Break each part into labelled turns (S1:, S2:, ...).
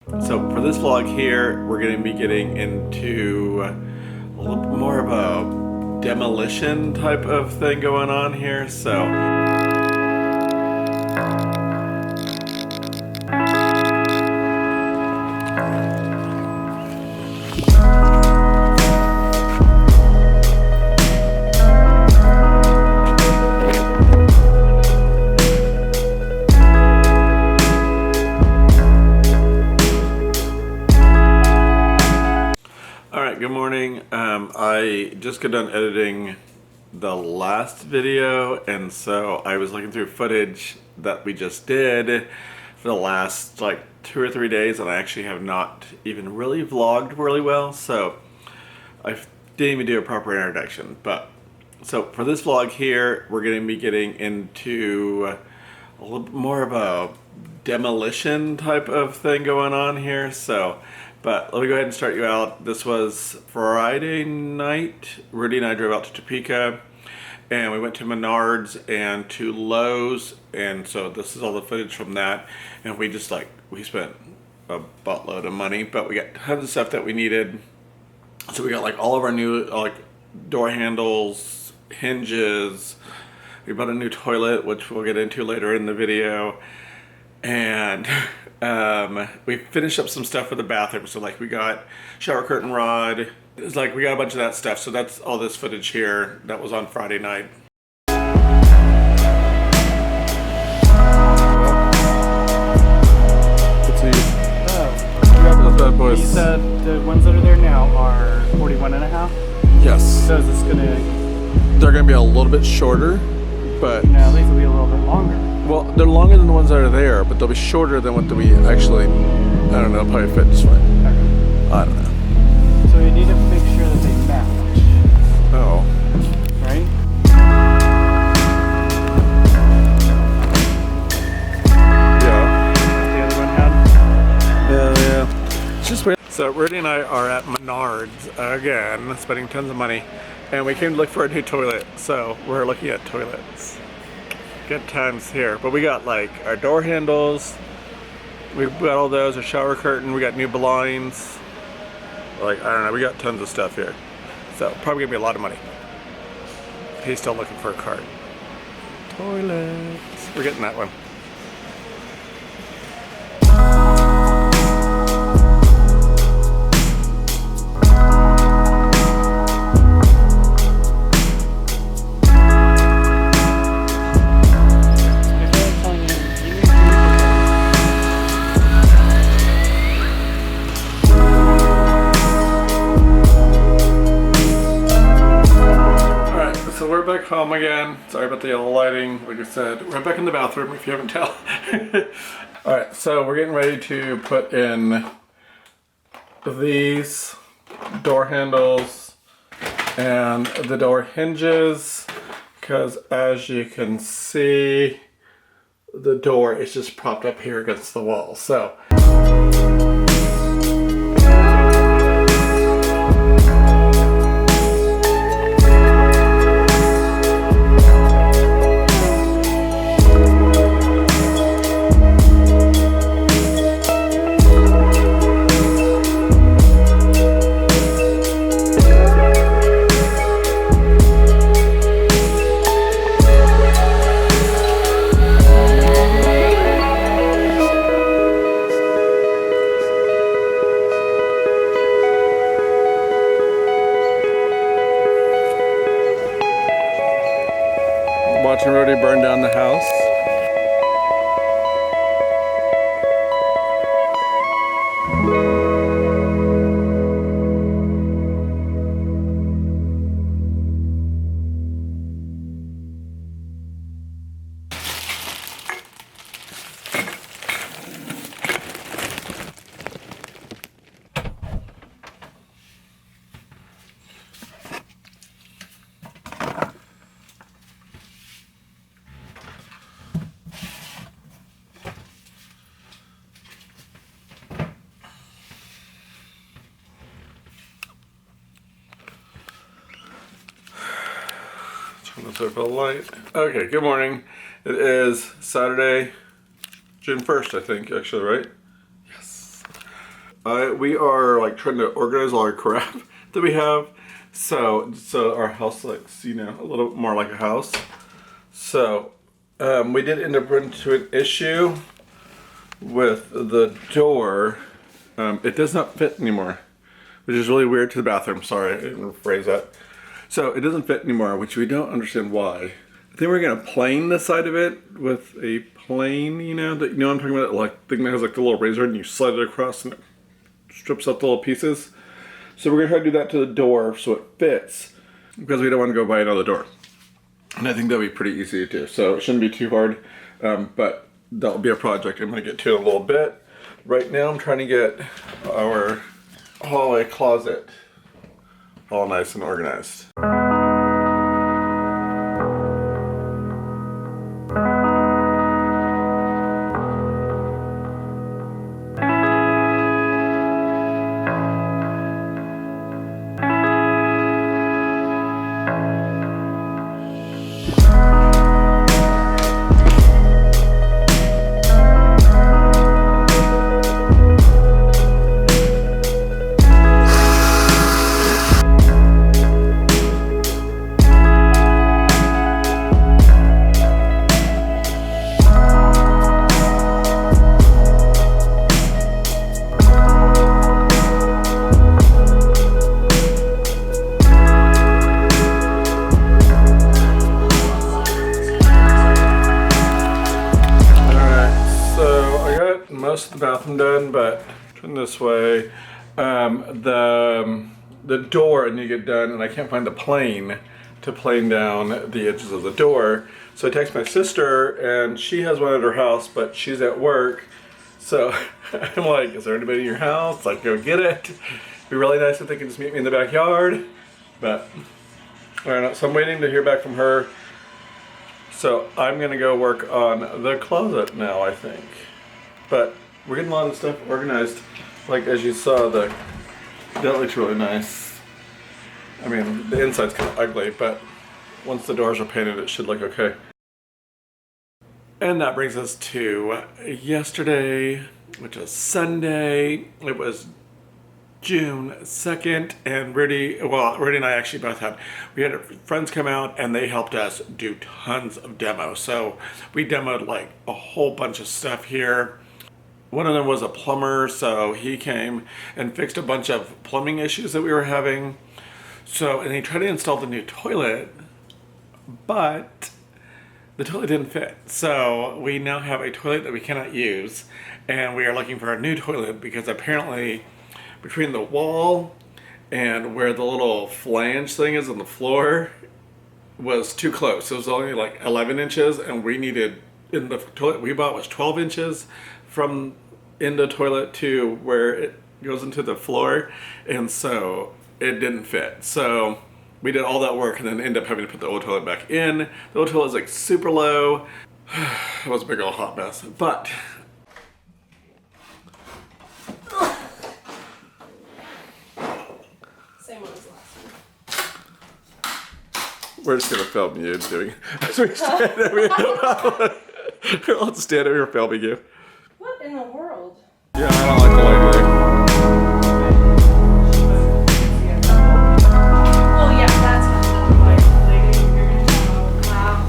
S1: So for this vlog here, we're going to be getting into a little bit more of a demolition type of thing going on here. So good morning. I just got done editing the last video, and so I was looking through footage that we just did for the last like 2 or 3 days, and I actually have not even really vlogged really well, so I didn't even do a proper introduction. But so for this vlog here, we're going to be getting into a little bit more of a demolition type of thing going on here. But let me go ahead and start you out. This was Friday night. Rudy and I drove out to Topeka, and we went to Menards and to Lowe's, and so this is all the footage from that. And we spent a buttload of money, but we got tons of stuff that we needed. So we got like all of our new door handles, hinges. We bought a new toilet, which we'll get into later in the video. And we finished up some stuff for the bathroom. So like we got shower curtain rod. It's like we got a bunch of that stuff. So that's all this footage here that was on Friday night. Let's see.
S2: Oh, you said the ones that are there now are 41 and a half?
S1: Yes.
S2: So is this gonna...
S1: They're gonna be a little bit shorter, but...
S2: No, these will be a little bit longer.
S1: Well, they're longer than the ones that are there, but they'll be shorter than what we actually, I don't know, probably fit just fine.
S2: Okay.
S1: I don't know.
S2: So we need to make sure that they match.
S1: Oh.
S2: Right?
S1: Yeah.
S2: The other one had?
S1: Yeah. It's just weird. So Rudy and I are at Menards again, spending tons of money, and we came to look for a new toilet, so we're looking at toilets. Good times here. But we got like our door handles, we got all those, a shower curtain, we got new blinds, like I don't know, we got tons of stuff here, so probably gonna be a lot of money. He's still looking for a cart. Toilets, we're getting that one. We're back home again. Sorry about the yellow lighting. Like I said, we're back in the bathroom if you haven't tell. Alright, so we're getting ready to put in these door handles and the door hinges, because as you can see, the door is just propped up here against the wall. So watching Rudy burn down the house. Let's open the light. Okay, good morning. It is Saturday, June 1st, I think, actually, right? Yes. We are like trying to organize all our crap that we have, so our house looks, you know, a little more like a house. So we did end up running into an issue with the door. It does not fit anymore, which is really weird to the bathroom. Sorry, I didn't phrase that. So it doesn't fit anymore, which we don't understand why. I think we're gonna plane the side of it with a plane, you know, that, you know what I'm talking about, like thing that has like the little razor and you slide it across and it strips out the little pieces. So we're gonna try to do that to the door so it fits, because we don't want to go buy another door. And I think that'll be pretty easy to do. So it shouldn't be too hard, but that'll be a project I'm gonna get to in a little bit. Right now I'm trying to get our hallway closet all nice and organized. Most of the bathroom done, but turn this way. The door I need to get done, and I can't find the plane to plane down the edges of the door. So I text my sister, and she has one at her house, but she's at work. So I'm like, is there anybody in your house? Like, go get it. It'd be really nice if they could just meet me in the backyard. But I don't know. So I'm waiting to hear back from her. So I'm gonna go work on the closet now, I think. But we're getting a lot of stuff organized. Like, as you saw, that looks really nice. I mean, the inside's kind of ugly, but once the doors are painted, it should look okay. And that brings us to yesterday, which is Sunday. It was June 2nd, and Rudy and I actually both we had friends come out and they helped us do tons of demos. So we demoed like a whole bunch of stuff here. One of them was a plumber, so he came and fixed a bunch of plumbing issues that we were having. So, and he tried to install the new toilet, but the toilet didn't fit. So we now have a toilet that we cannot use, and we are looking for a new toilet because apparently between the wall and where the little flange thing is on the floor was too close. It was only like 11 inches, and we needed, in the toilet we bought was 12 inches from in the toilet to where it goes into the floor, and so it didn't fit. So we did all that work and then ended up having to put the old toilet back in. The old toilet is like super low. It was a big old hot mess, but
S3: same one as last one.
S1: we're just gonna film you doing as we stand over. I'll just stand over here filming you.
S3: What in the world?
S1: Yeah, I don't like the lighting.
S3: Oh yeah, that's not like lady. Wow.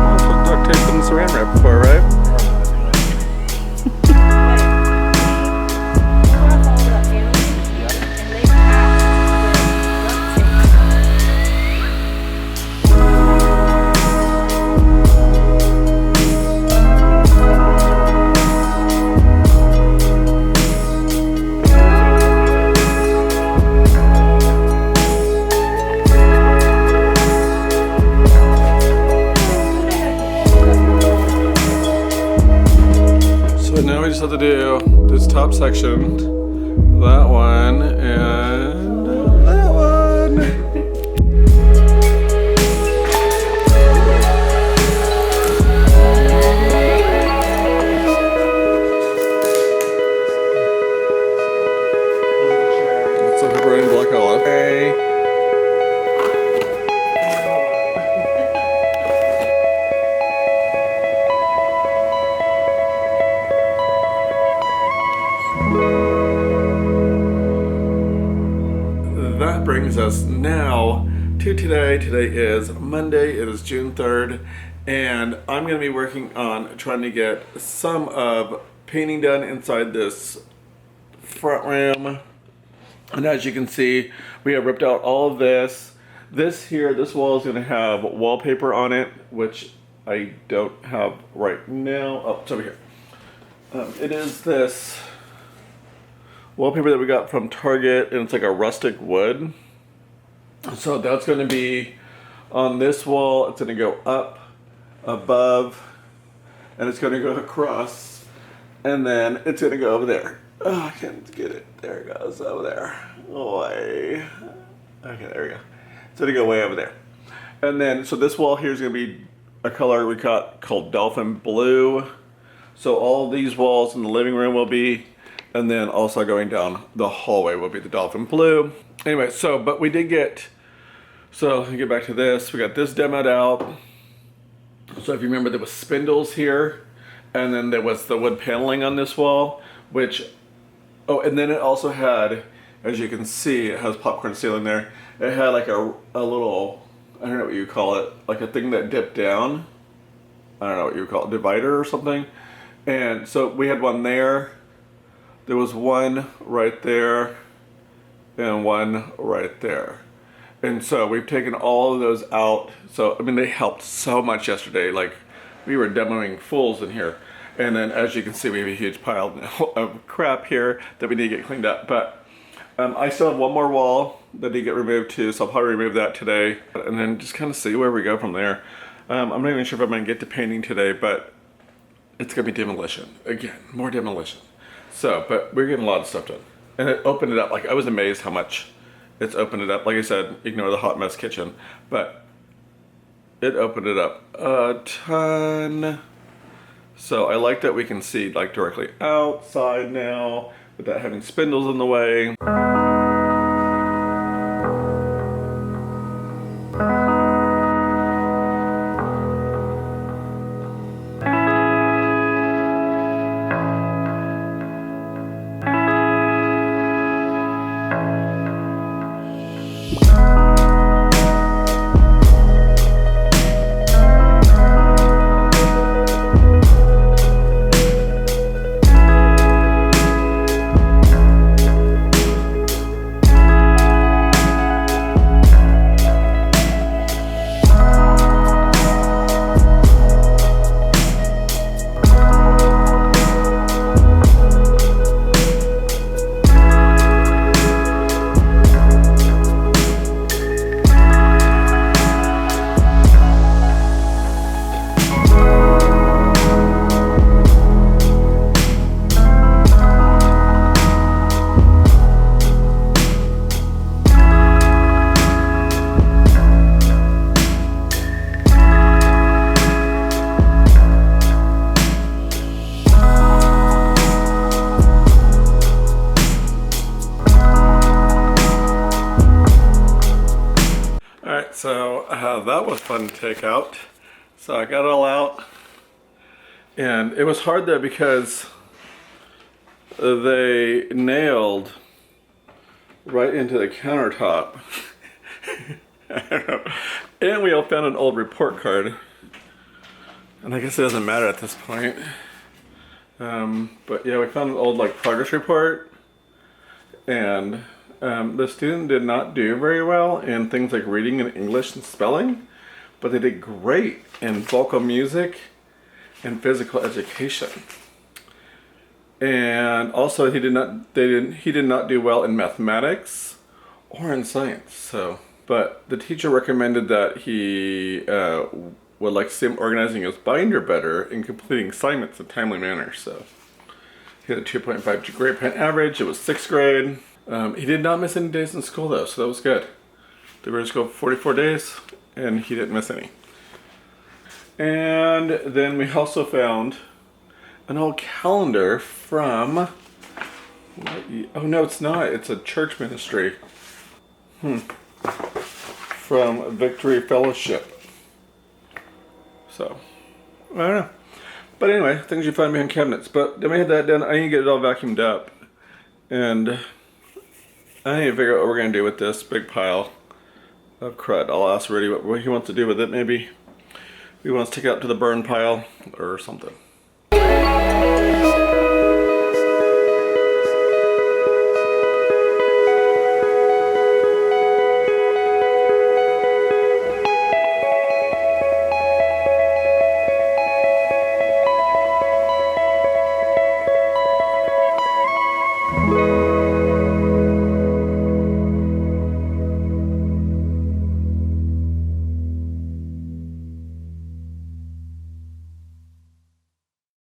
S1: That's what duct tape and saran wrap for, right? Have to do this top section, that one, and that one. some pepperoni and black olive. Okay. That brings us now to today. Today is Monday. It is June 3rd, and I'm going to be working on trying to get some of painting done inside this front room. And as you can see, we have ripped out all of this. This wall is going to have wallpaper on it, which I don't have right now. Oh, it's over here. It is this wallpaper that we got from Target, and it's like a rustic wood. So that's going to be on this wall. It's going to go up, above, and it's going to go across, and then it's going to go over there. Oh, I can't get it. There it goes, over there. Way. Okay, there we go. It's going to go way over there. And then, so this wall here is going to be a color we got called Dolphin Blue. So all these walls in the living room will be, and then also going down the hallway will be the Dolphin Blue. Anyway, so, but we did get, so let me get back to this. We got this demoed out. So if you remember, there was spindles here, and then there was the wood paneling on this wall, which, oh, and then it also had, as you can see, it has popcorn ceiling there. It had like a little, I don't know what you call it, like a thing that dipped down. I don't know what you call it, divider or something. And so we had one there. There was one right there and one right there. And so we've taken all of those out. So, I mean, they helped so much yesterday. Like, we were demoing fools in here. And then, as you can see, we have a huge pile of crap here that we need to get cleaned up. But I still have one more wall that need to get removed too, so I'll probably remove that today. And then just kind of see where we go from there. I'm not even sure if I'm going to get to painting today, but it's going to be demolition. Again, more demolition. So, but we're getting a lot of stuff done. And it opened it up. Like, I was amazed how much it's opened it up. Like I said, ignore the hot mess kitchen. But it opened it up a ton. So I like that we can see like directly outside now without having spindles in the way. So that was fun to take out. So I got it all out, and it was hard though because they nailed right into the countertop. I don't know. And we all found an old report card, and I guess it doesn't matter at this point. But yeah, we found an old like progress report, and the student did not do very well in things like reading and English and spelling, but they did great in vocal music and physical education. And also he did not do well in mathematics or in science. So, but the teacher recommended that he would like to see him organizing his binder better and completing assignments in a timely manner. So he had a 2.5 grade point average. It was 6th grade. He did not miss any days in school though, so that was good. They were in school for 44 days, and he didn't miss any. And then we also found an old calendar from Oh no, it's not. It's a church ministry. From Victory Fellowship. So, I don't know. But anyway, things you find behind cabinets. But then we had that done. I need to get it all vacuumed up. And I need to figure out what we're going to do with this big pile of crud. I'll ask Rudy what he wants to do with it. Maybe he wants to take it out to the burn pile or something.